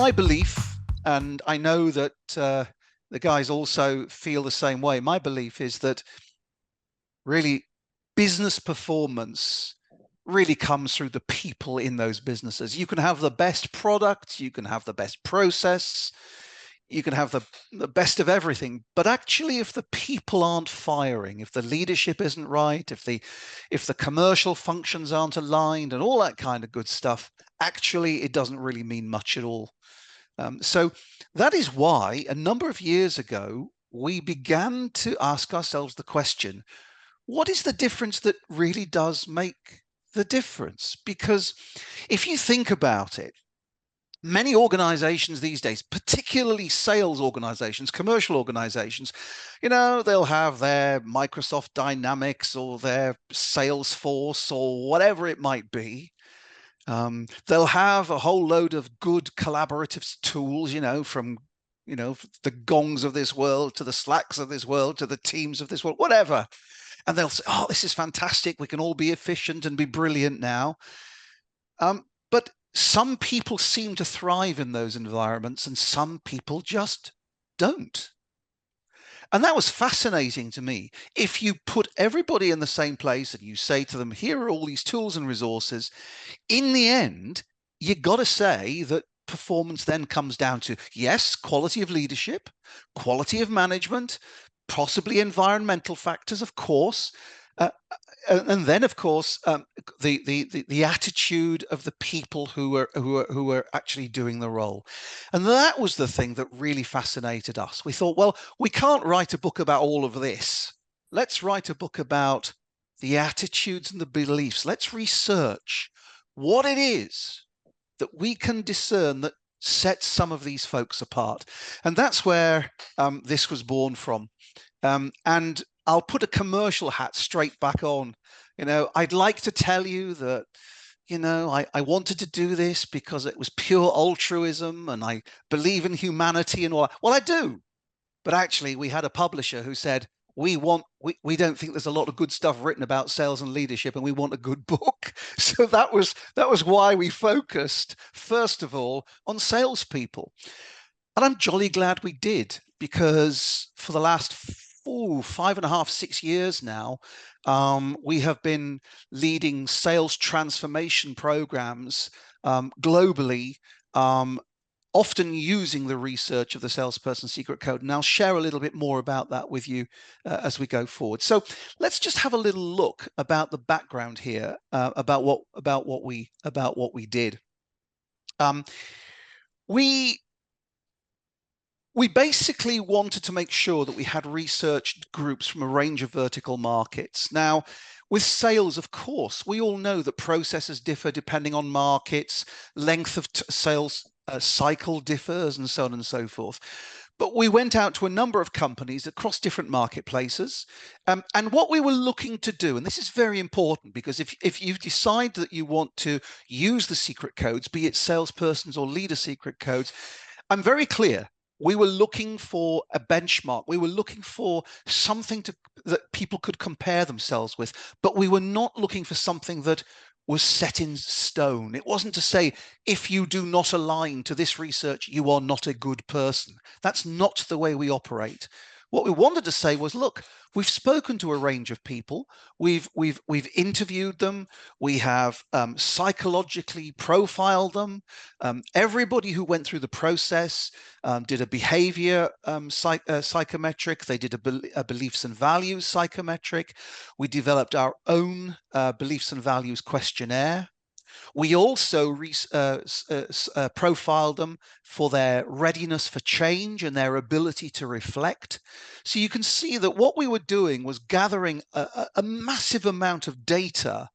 my belief, and I know that the guys also feel the same way, my belief is that really business performance really comes through the people in those businesses. You can have the best product, you can have the best process, you can have the best of everything, but actually if the people aren't firing, if the leadership isn't right, if the commercial functions aren't aligned and all that kind of good stuff, actually it doesn't really mean much at all. So that is why a number of years ago we began to ask ourselves the question, what is the difference that really does make the difference? Because if you think about it, many organizations these days, particularly sales organizations, commercial organizations, they'll have their Microsoft Dynamics or their Salesforce or whatever it might be. They'll have a whole load of good collaborative tools, from the Gongs of this world to the Slacks of this world to the Teams of this world, whatever. And they'll say, oh, this is fantastic. We can all be efficient and be brilliant now. But some people seem to thrive in those environments and some people just don't. And that was fascinating to me. If you put everybody in the same place and you say to them, here are all these tools and resources, in the end, you got to say that performance then comes down to, yes, quality of leadership, quality of management, possibly environmental factors, of course, and then, of course, the attitude of the people who are actually doing the role. And that was the thing that really fascinated us. We thought, well, we can't write a book about all of this. Let's write a book about the attitudes and the beliefs. Let's research what it is that we can discern that sets some of these folks apart. And that's where this was born from. And I'll put a commercial hat straight back on. I'd like to tell you that, I wanted to do this because it was pure altruism and I believe in humanity and all. Well, I do. But actually, we had a publisher who said, we don't think there's a lot of good stuff written about sales and leadership, and we want a good book. So that was why we focused, first of all, on salespeople. And I'm jolly glad we did, because for the last 5.5, 6 years now, we have been leading sales transformation programs globally, often using the research of the Salesperson Secret Code. And I'll share a little bit more about that with you as we go forward. So let's just have a little look about the background here, about what we did. We basically wanted to make sure that we had researched groups from a range of vertical markets. Now, with sales, of course, we all know that processes differ depending on markets, length of sales cycle differs, and so on and so forth. But we went out to a number of companies across different marketplaces. And what we were looking to do, and this is very important, because if you decide that you want to use the secret codes, be it salespersons or leader secret codes, I'm very clear. We were looking for a benchmark. We were looking for something that people could compare themselves with, but we were not looking for something that was set in stone. It wasn't to say, if you do not align to this research, you are not a good person. That's not the way we operate. What we wanted to say was, look, we've spoken to a range of people. We've interviewed them. We have psychologically profiled them. Everybody who went through the process did a behavior psychometric. They did a beliefs and values psychometric. We developed our own beliefs and values questionnaire. We also profiled them for their readiness for change and their ability to reflect. So you can see that what we were doing was gathering a massive amount of data,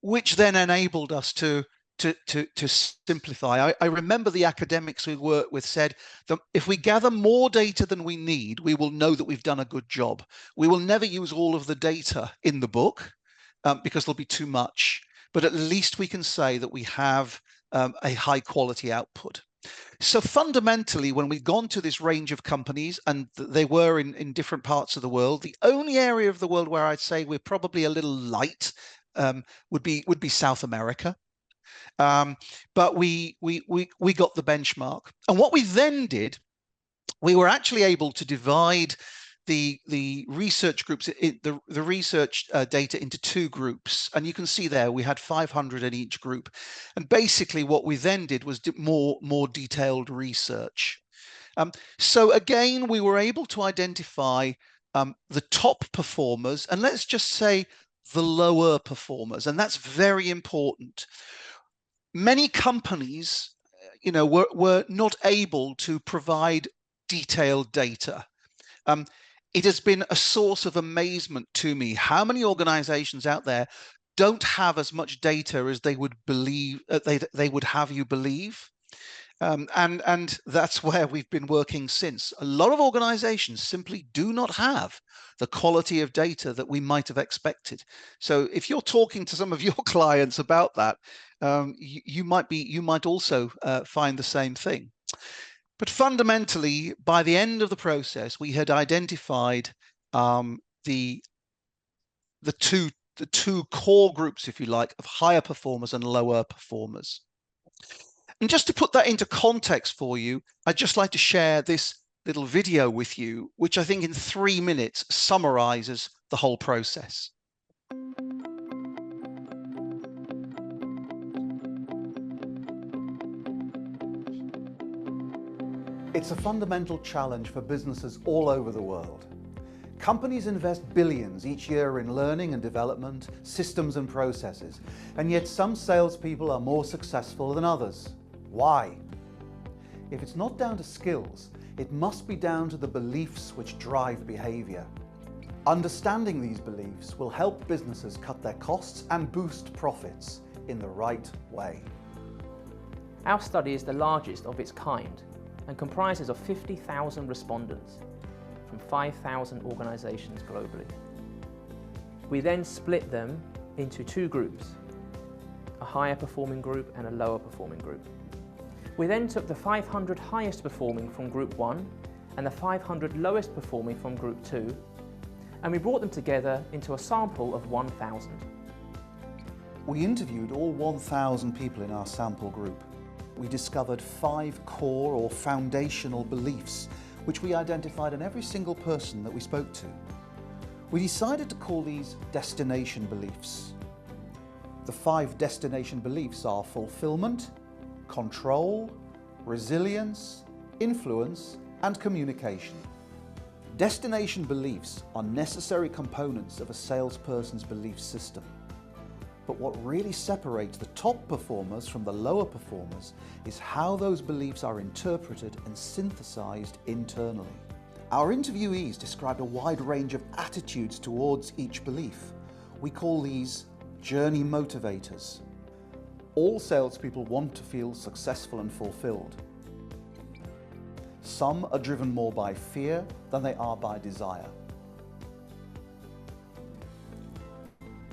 which then enabled us to simplify. I remember the academics we worked with said that if we gather more data than we need, we will know that we've done a good job. We will never use all of the data in the book because there'll be too much. But at least we can say that we have a high quality output. So fundamentally, when we've gone to this range of companies, and they were in different parts of the world, the only area of the world where I'd say we're probably a little light would be South America. But we got the benchmark. And what we then did, we were actually able to divide the research groups, the research data into two groups. And you can see there we had 500 in each group. And basically what we then did was more detailed research. So again, we were able to identify the top performers, and let's just say the lower performers, and that's very important. Many companies, were not able to provide detailed data. It has been a source of amazement to me how many organizations out there don't have as much data as they would believe they would have you believe. And that's where we've been working since. A lot of organizations simply do not have the quality of data that we might have expected. So if you're talking to some of your clients about that, you might also find the same thing. But fundamentally, by the end of the process, we had identified the two core groups, if you like, of higher performers and lower performers. And just to put that into context for you, I'd just like to share this little video with you, which I think in 3 minutes summarizes the whole process. It's a fundamental challenge for businesses all over the world. Companies invest billions each year in learning and development, systems and processes, and yet some salespeople are more successful than others. Why? If it's not down to skills, it must be down to the beliefs which drive behavior. Understanding these beliefs will help businesses cut their costs and boost profits in the right way. Our study is the largest of its kind and comprises of 50,000 respondents from 5,000 organizations globally. We then split them into two groups, a higher performing group and a lower performing group. We then took the 500 highest performing from Group 1 and the 500 lowest performing from Group 2, and we brought them together into a sample of 1,000. We interviewed all 1,000 people in our sample group. We discovered 5 core or foundational beliefs which we identified in every single person that we spoke to. We decided to call these destination beliefs. The 5 destination beliefs are fulfillment, control, resilience, influence, and communication. Destination beliefs are necessary components of a salesperson's belief system. But what really separates the top performers from the lower performers is how those beliefs are interpreted and synthesized internally. Our interviewees described a wide range of attitudes towards each belief. We call these journey motivators. All salespeople want to feel successful and fulfilled. Some are driven more by fear than they are by desire.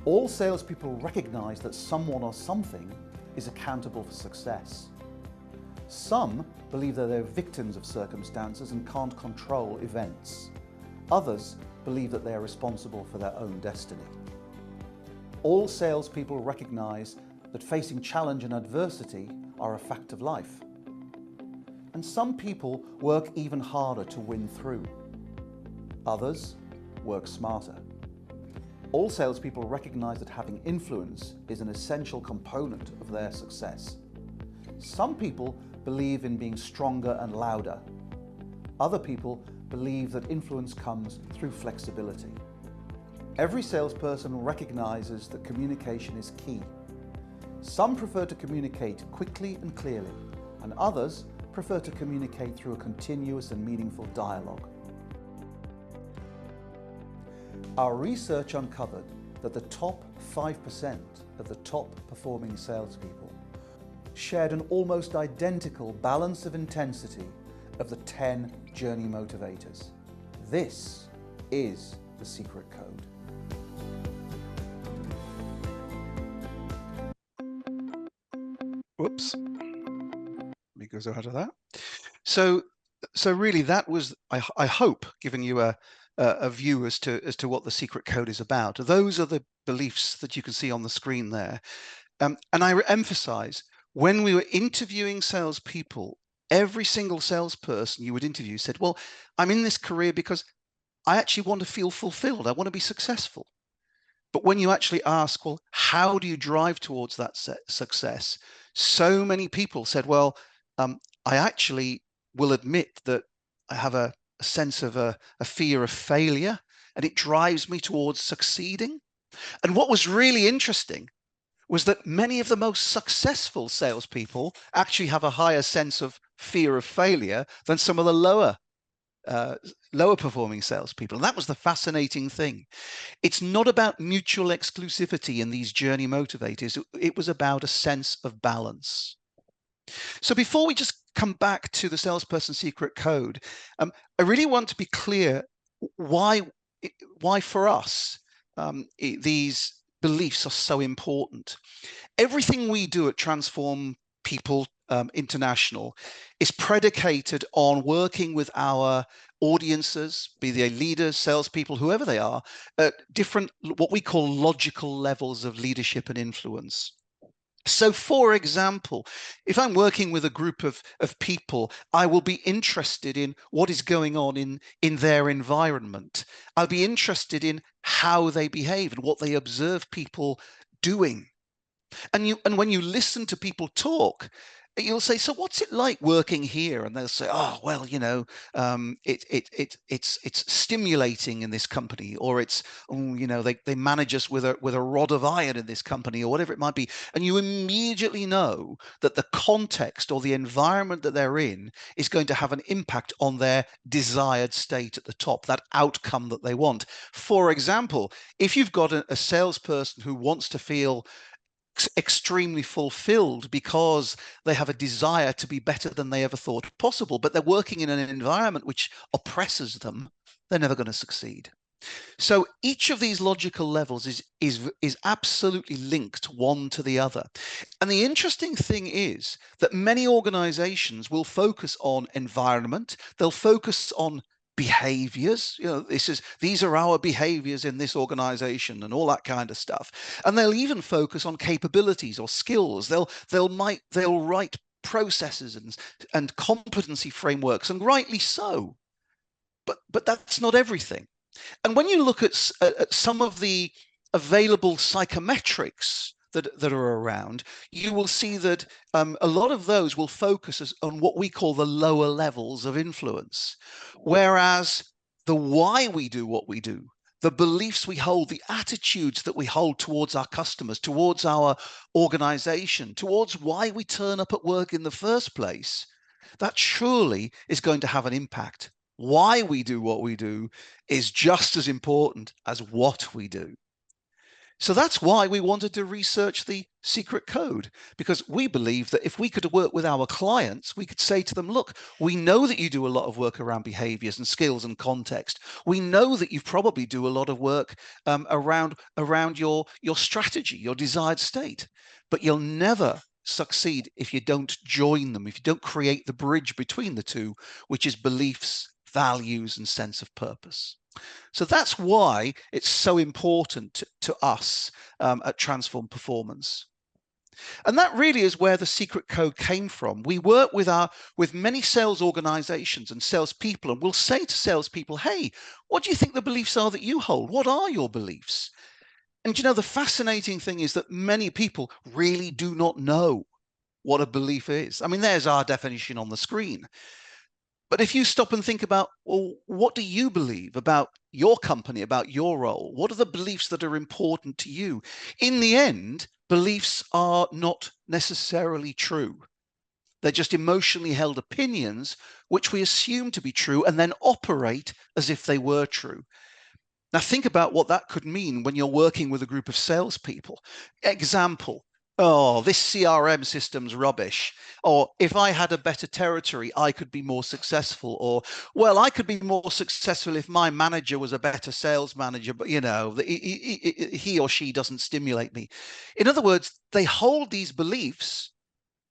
All salespeople recognize that someone or something is accountable for success. Some believe that they're victims of circumstances and can't control events. Others believe that they are responsible for their own destiny. All salespeople recognize that facing challenge and adversity are a fact of life. And some people work even harder to win through. Others work smarter. All salespeople recognize that having influence is an essential component of their success. Some people believe in being stronger and louder. Other people believe that influence comes through flexibility. Every salesperson recognizes that communication is key. Some prefer to communicate quickly and clearly, and others prefer to communicate through a continuous and meaningful dialogue. Our research uncovered that the top 5% of the top performing salespeople shared an almost identical balance of intensity of the 10 journey motivators. This is the secret code. Whoops. Let me go out of that. So really that was, I hope, giving you a view as to what the secret code is about. Those are the beliefs that you can see on the screen there. And I emphasize, when we were interviewing salespeople, every single salesperson you would interview said, well, I'm in this career because I actually want to feel fulfilled. I want to be successful. But when you actually ask, well, how do you drive towards that success? So many people said, well, I actually will admit that I have a sense of a fear of failure, and it drives me towards succeeding. And what was really interesting was that many of the most successful salespeople actually have a higher sense of fear of failure than some of the lower performing salespeople. And that was the fascinating thing. It's not about mutual exclusivity in these journey motivators. It was about a sense of balance. So before we just come back to the salesperson secret code, I really want to be clear why for us these beliefs are so important. Everything we do at Transform People International is predicated on working with our audiences, be they leaders, salespeople, whoever they are, at different, what we call logical levels of leadership and influence. So, for example, if I'm working with a group of people, I will be interested in what is going on in their environment. I'll be interested in how they behave and what they observe people doing. And when you listen to people talk, you'll say, so what's it like working here? And they'll say, oh, well, it's stimulating in this company, or it's, oh, they manage us with a rod of iron in this company, or whatever it might be. And you immediately know that the context or the environment that they're in is going to have an impact on their desired state at the top, that outcome that they want. For example, if you've got a salesperson who wants to feel extremely fulfilled because they have a desire to be better than they ever thought possible, but they're working in an environment which oppresses them, they're never going to succeed. So each of these logical levels is absolutely linked one to the other. And the interesting thing is that many organizations will focus on environment, they'll focus on behaviors, these are our behaviors in this organization and all that kind of stuff. And they'll even focus on capabilities or skills. They'll write processes and competency frameworks, and rightly so. But that's not everything. And when you look at some of the available psychometrics that are around, you will see that a lot of those will focus on what we call the lower levels of influence, whereas the why we do what we do, the beliefs we hold, the attitudes that we hold towards our customers, towards our organization, towards why we turn up at work in the first place, that surely is going to have an impact. Why we do what we do is just as important as what we do. So that's why we wanted to research the secret code, because we believe that if we could work with our clients, we could say to them, look, we know that you do a lot of work around behaviors and skills and context. We know that you probably do a lot of work around your strategy, your desired state, but you'll never succeed if you don't join them, if you don't create the bridge between the two, which is beliefs, values, and sense of purpose. So that's why it's so important to us at Transform Performance. And that really is where the secret code came from. We work with many sales organizations and salespeople, and we'll say to salespeople, hey, what do you think the beliefs are that you hold? What are your beliefs? And the fascinating thing is that many people really do not know what a belief is. I mean, there's our definition on the screen. But if you stop and think about, well, what do you believe about your company, about your role? What are the beliefs that are important to you? In the end, beliefs are not necessarily true. They're just emotionally held opinions, which we assume to be true and then operate as if they were true. Now, think about what that could mean when you're working with a group of salespeople. Example. Oh, this CRM system's rubbish. Or if I had a better territory, I could be more successful. Or, well, I could be more successful if my manager was a better sales manager, but he or she doesn't stimulate me. In other words, they hold these beliefs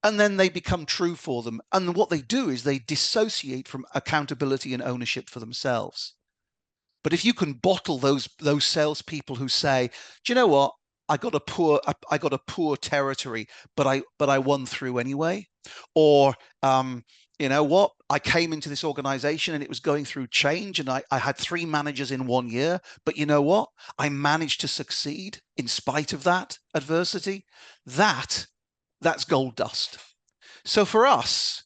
and then they become true for them. And what they do is they dissociate from accountability and ownership for themselves. But if you can bottle those salespeople who say, do you know what? I got a poor territory, but I won through anyway. Or you know what, I came into this organization and it was going through change, and I had 3 managers in 1 year, but you know what, I managed to succeed in spite of that adversity. That's gold dust. So for us,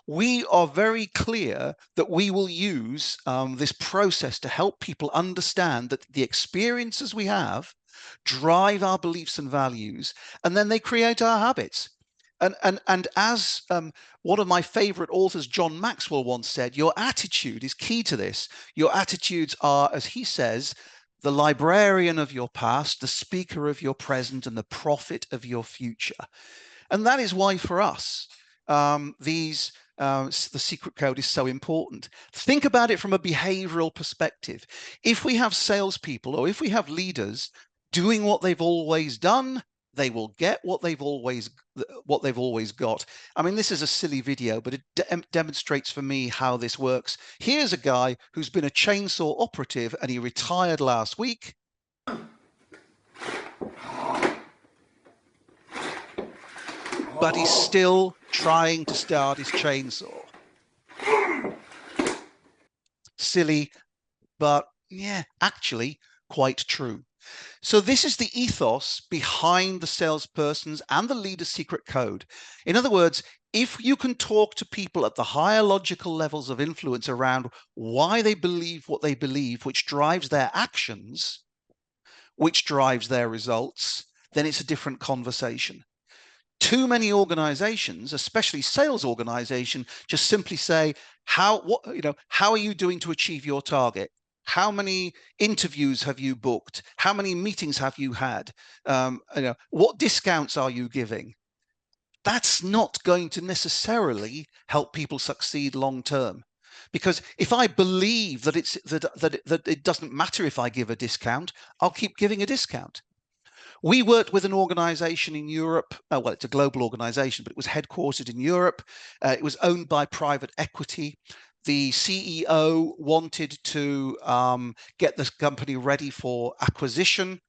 we are very clear that we will use this process to help people understand that the experiences we have drive our beliefs and values, and then they create our habits. And as one of my favorite authors, John Maxwell, once said, your attitude is key to this. Your attitudes are, as he says, the librarian of your past, the speaker of your present, and the prophet of your future. And that is why for us, the secret code is so important. Think about it from a behavioral perspective. If we have salespeople, or if we have leaders doing what they've always done, they will get what they've always got. I mean, this is a silly video, but it demonstrates for me how this works. Here's a guy who's been a chainsaw operative, and he retired last week. But he's still trying to start his chainsaw. Silly, but yeah, actually quite true. So this is the ethos behind the salesperson's and the leader's secret code. In other words, if you can talk to people at the higher logical levels of influence around why they believe what they believe, which drives their actions, which drives their results, then it's a different conversation. Too many organizations, especially sales organizations, just simply say, how are you doing to achieve your target? How many interviews have you booked? How many meetings have you had? What discounts are you giving? That's not going to necessarily help people succeed long term. Because if I believe that that it doesn't matter if I give a discount, I'll keep giving a discount. We worked with an organization in Europe. Well, it's a global organization, but it was headquartered in Europe. It was owned by private equity. The CEO wanted to get this company ready for acquisition.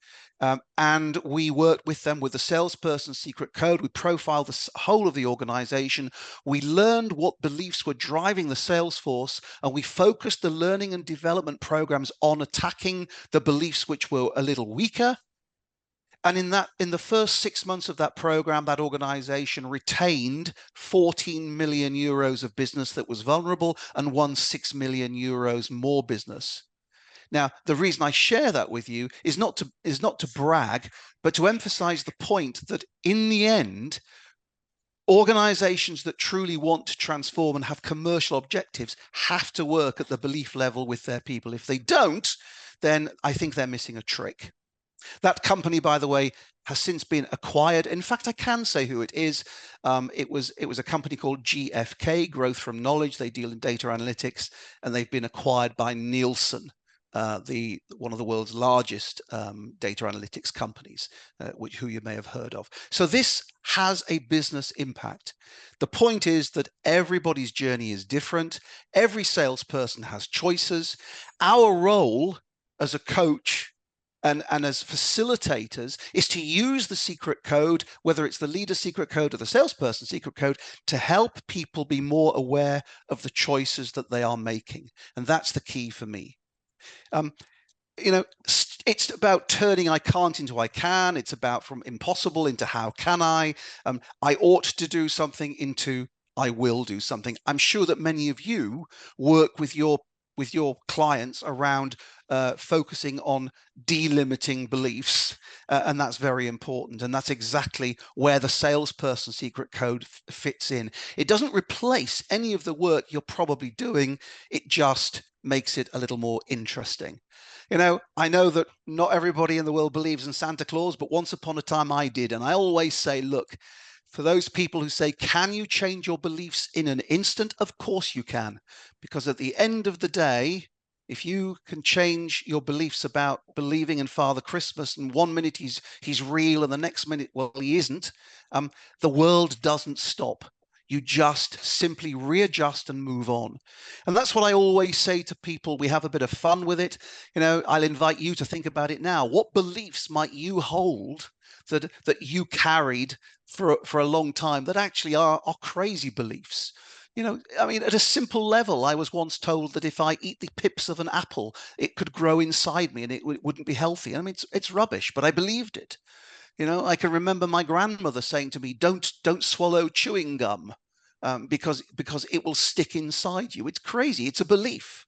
And we worked with them with the salesperson's secret code. We profiled the whole of the organization. We learned what beliefs were driving the sales force, and we focused the learning and development programs on attacking the beliefs which were a little weaker. And in the first 6 months of that program, that organization retained 14 million euros of business that was vulnerable and won 6 million euros more business. Now, the reason I share that with you is not to brag, but to emphasize the point that in the end, organizations that truly want to transform and have commercial objectives have to work at the belief level with their people. If they don't, then I think they're missing a trick. That company, by the way, has since been acquired. In fact, I can say who it is. It was a company called GFK, Growth from Knowledge. They deal in data analytics, and they've been acquired by Nielsen, one of the world's largest data analytics companies, who you may have heard of. So this has a business impact. The point is that everybody's journey is different. Every salesperson has choices. Our role as a coach and as facilitators is to use the secret code, whether it's the leader secret code or the salesperson secret code, to help people be more aware of the choices that they are making. And that's the key for me. It's about turning I can't into I can. It's about from impossible into how can I. I ought to do something into I will do something. I'm sure that many of you work with your clients around focusing on delimiting beliefs, and that's very important. And that's exactly where the salesperson secret code fits in. It doesn't replace any of the work you're probably doing. It just makes it a little more interesting. I know that not everybody in the world believes in Santa Claus, but once upon a time I did. And I always say, look, for those people who say, can you change your beliefs in an instant? Of course you can. Because at the end of the day, if you can change your beliefs about believing in Father Christmas, and 1 minute he's real and the next minute, well, he isn't, the world doesn't stop. You just simply readjust and move on. And that's what I always say to people. We have a bit of fun with it. You know, I'll invite you to think about it now. What beliefs might you hold that you carried for a long time that actually are crazy beliefs? You know, I mean, at a simple level, I was once told that if I eat the pips of an apple, it could grow inside me and it wouldn't be healthy. I mean, it's rubbish, but I believed it. You know, I can remember my grandmother saying to me, "Don't swallow chewing gum, because it will stick inside you." It's crazy. It's a belief.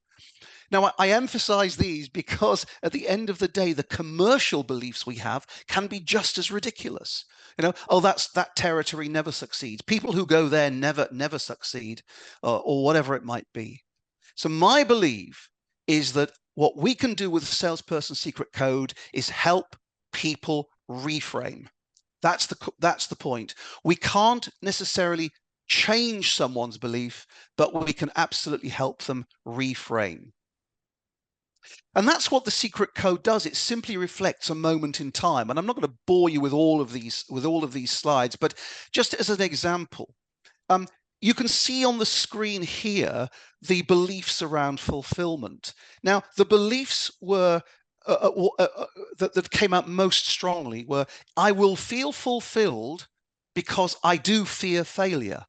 Now, I emphasize these because at the end of the day, the commercial beliefs we have can be just as ridiculous. You know, oh, that territory never succeeds. People who go there never succeed, or whatever it might be. So my belief is that what we can do with the Salesperson Secret Code is help people reframe. That's the point. We can't necessarily change someone's belief, but we can absolutely help them reframe. And that's what the secret code does. It simply reflects a moment in time. And I'm not going to bore you with all of these slides, but just as an example, you can see on the screen here the beliefs around fulfillment. Now, the beliefs were that came out most strongly were, I will feel fulfilled because I do fear failure.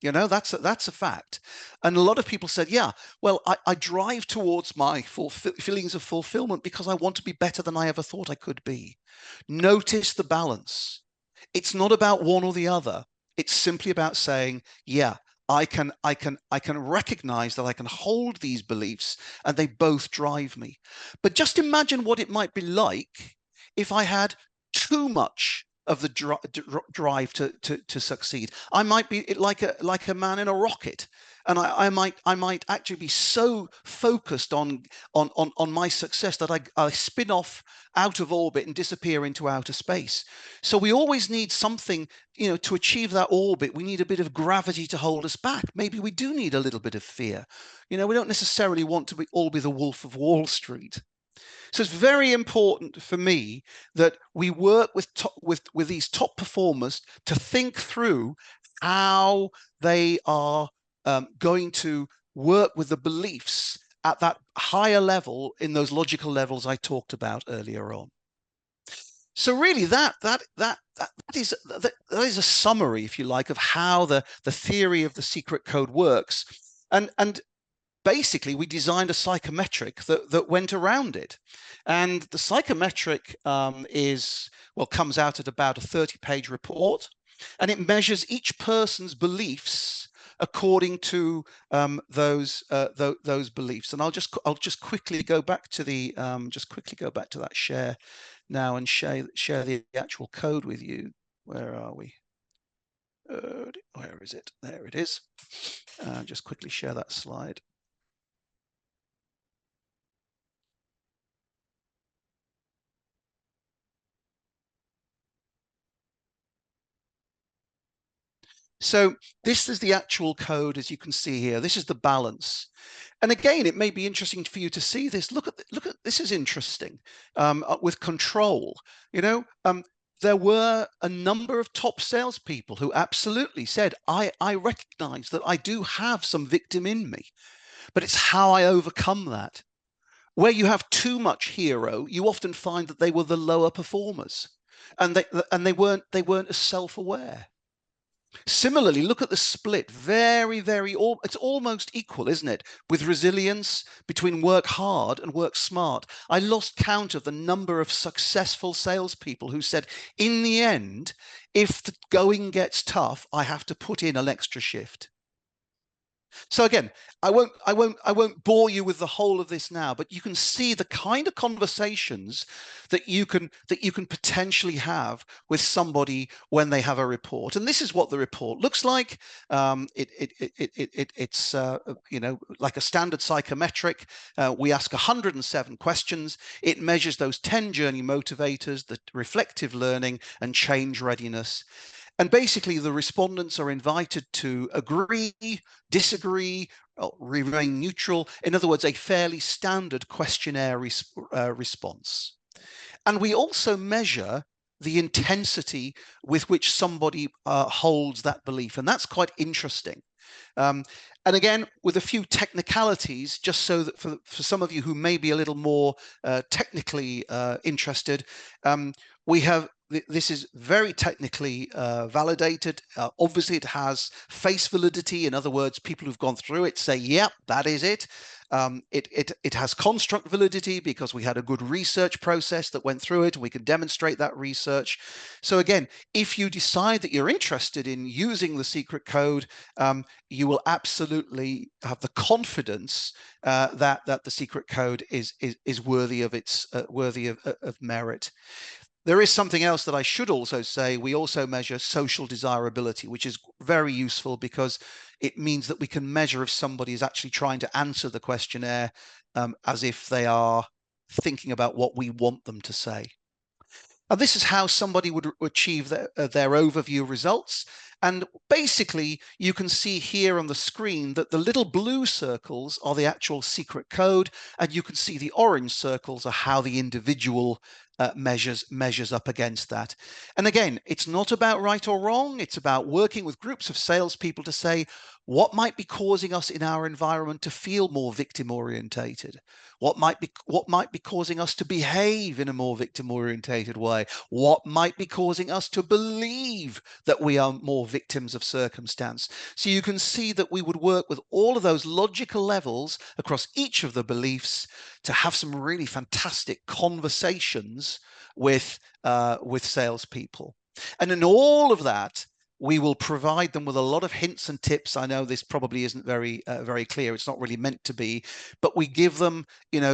You know, that's a fact. And a lot of people said, yeah, well, I drive towards my feelings of fulfillment because I want to be better than I ever thought I could be. Notice the balance. It's not about one or the other. It's simply about saying, yeah, I can recognize that I can hold these beliefs and they both drive me. But just imagine what it might be like if I had too much of the drive to succeed. I might be like a man in a rocket, and I might actually be so focused on my success that I spin off out of orbit and disappear into outer space. So we always need something, you know, to achieve that orbit. We need a bit of gravity to hold us back. Maybe we do need a little bit of fear. You know, we don't necessarily want to all be the Wolf of Wall Street. So it's very important for me that we work with these top performers to think through how they are going to work with the beliefs at that higher level in those logical levels I talked about earlier on. So really, that is a summary, if you like, of how the theory of the secret code works, and basically we designed a psychometric that went around it. And the psychometric comes out at about a 30-page report, and it measures each person's beliefs according to those beliefs. And I'll just quickly go back to that share now and share the actual code with you. Where are we? Where is it? There it is. Just quickly share that slide. So this is the actual code, as you can see here. This is the balance. And again, it may be interesting for you to see this. Look at this is interesting with control. You know, there were a number of top salespeople who absolutely said, I recognize that I do have some victim in me, but it's how I overcome that. Where you have too much hero, you often find that they were the lower performers, and they weren't as self-aware. Similarly, look at the split. It's almost equal, isn't it? With resilience between work hard and work smart. I lost count of the number of successful salespeople who said, in the end, if the going gets tough, I have to put in an extra shift. So again, I won't bore you with the whole of this now, but you can see the kind of conversations that you can potentially have with somebody when they have a report. And this is what the report looks like. It's you know, like a standard psychometric. We ask 107 questions. It measures those 10 journey motivators, the reflective learning, and change readiness. And basically, the respondents are invited to agree, disagree, or remain neutral. In other words, a fairly standard questionnaire response. And we also measure the intensity with which somebody holds that belief. And that's quite interesting. And again, with a few technicalities, just so that for some of you who may be a little more technically interested, we have, this is very technically validated. Obviously, it has face validity. In other words, people who've gone through it say, yep, that is it. It has construct validity because we had a good research process that went through it, and we can demonstrate that research. So again, if you decide that you're interested in using the secret code, you will absolutely have the confidence that the secret code is worthy of its worthy of merit. There is something else that I should also say. We also measure social desirability, which is very useful because it means that we can measure if somebody is actually trying to answer the questionnaire as if they are thinking about what we want them to say. And this is how somebody would achieve their overview results. And basically, you can see here on the screen that the little blue circles are the actual secret code, and you can see the orange circles are how the individual measures up against that. And again, it's not about right or wrong. It's about working with groups of salespeople to say what might be causing us in our environment to feel more victim orientated. What might be causing us to behave in a more victim orientated way? What might be causing us to believe that we are more victims of circumstance? So you can see that we would work with all of those logical levels across each of the beliefs to have some really fantastic conversations with salespeople. And in all of that, we will provide them with a lot of hints and tips. I know this probably isn't very clear. It's not really meant to be, but we give them,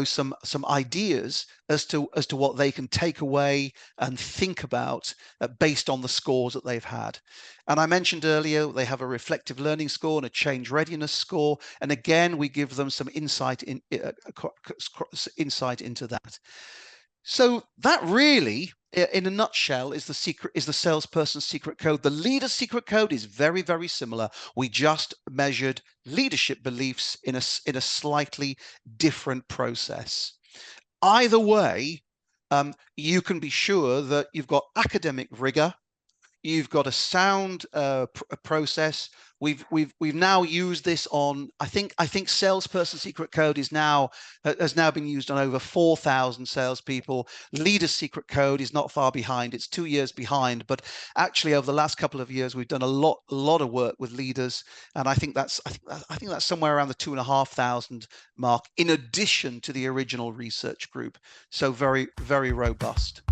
some ideas as to what they can take away and think about based on the scores that they've had. And I mentioned earlier they have a reflective learning score and a change readiness score. And again, we give them some insight into that. So that really, in a nutshell, is the salesperson's secret code. The leader's secret code is very, very similar. We just measured leadership beliefs in a slightly different process. Either way, you can be sure that you've got academic rigor. You've got a sound process. We've now used this on, I think salesperson secret code has now been used on over 4,000 salespeople. Leader's secret code is not far behind. It's 2 years behind, but actually over the last couple of years we've done a lot of work with leaders, and I think that's somewhere around the 2,500 mark in addition to the original research group. So very, very robust.